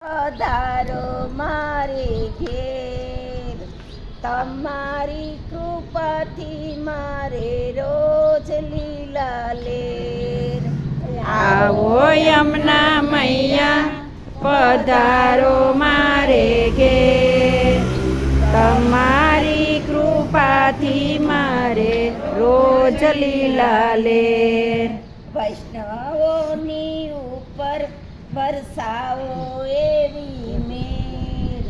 પધારો મારે ઘેર, તમારી કૃપાથી મારે રોજ લીલા લેર. આવો યમુના મૈયા પધારો મારે ઘેર, તમારી કૃપાથી મારે રોજ લીલા લેર. વૈષ્ણવોની ઉપર વરસાવો એવી મેર,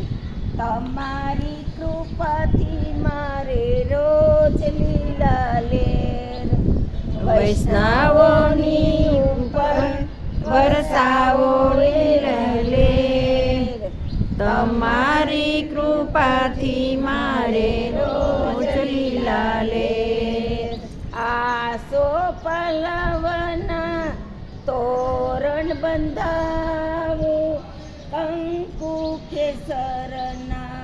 તમારી કૃપાથી મારે રોજ લીલા લેર. વૈષ્ણવોની ઉપર વરસાવો લીલા લેર, તમારી કૃપાથી મારે રોજ લીલા લેર. આસો પલ્લવના તોરણ બંધાવો, કંકુ કેસરના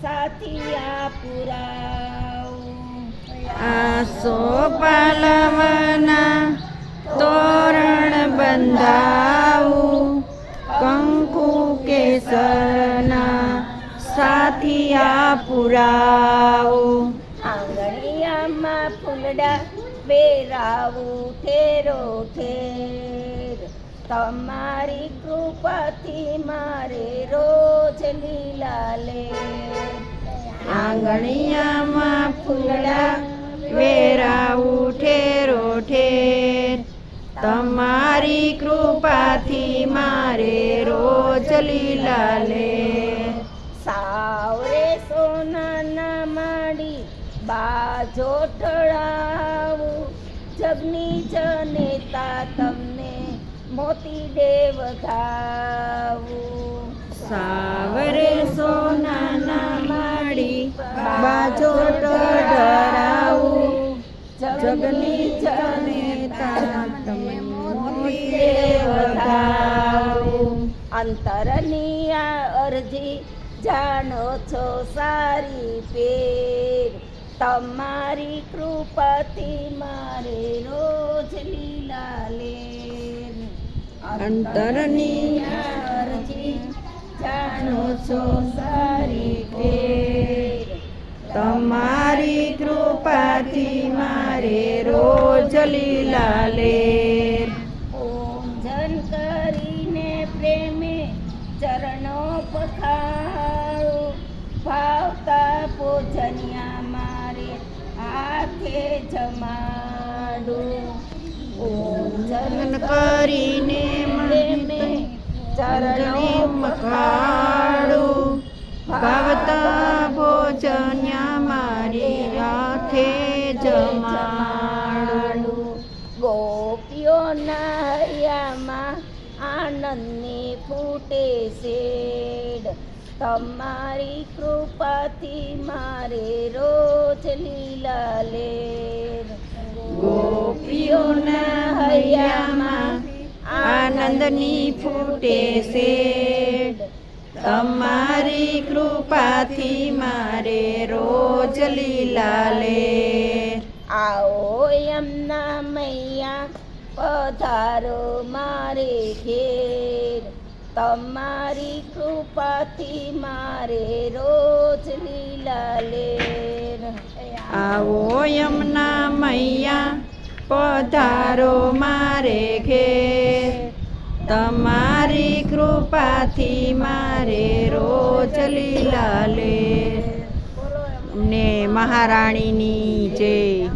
સાથિયા પુરાવો. આસો પાલવના તોરણ બંધાવું, કંકુ કેસરના સાથિયા પુરાવું. આંગણિયામાં ફૂલડા બેરાવું ઠેરો ઠેર, તમારી કૃપાથી મારે રોજ લીલા લેર. આંગણિયામાં ફૂલડા વેરાવું ઠેરો ઠેર, તમારી કૃપાથી મારે રોજ લીલા લેર. સાવરે સોનાના માડી બાજો ઢળાવું, જગની જનેતા તમને મોતી દેવ ધાવું. સાવરે સોનાના માડી બાજો ઢળાવું, જગની જનેતા તમને મોતી દેવ ધાવું. અંતરની આ અરજી જાણો છો સારી પેર, તમારી કૃપાથી મારે રોજ લીલા લેર. અંતરની અરજી જાણો છો સારી પેર, તમારી કૃપાથી મારે રોજ લીલા લેર. પૂજન કરીને પ્રેમે ચરણો પખાળો, ભાવતા પૂજન્યા મારે હાથે જમાડું. પૂજન કરીને પ્રેમે ચરણો પખાડું, ભાવતા ભોજન્યા મારી હાથે જમાડું. ગોપીઓના હૈયામાં આનંદની ફૂટે શેડ, તમારી કૃપાથી મારે રોજ લીલા લેર. ગોપીઓના હૈયામાં આનંદની ફૂટે શેડ, તમારી કૃપાથી મારે રોજ લીલા લેર. આવો યમુના મૈયા પધારો મારે ઘેર, તમારી કૃપાથી મારે રોજ લીલા લેર. આવો યમુના મૈયા પધારો મારે ઘેર, તમારી કૃપાથી મારે રોજ લીલા લેર. ને મહારાણીની જય.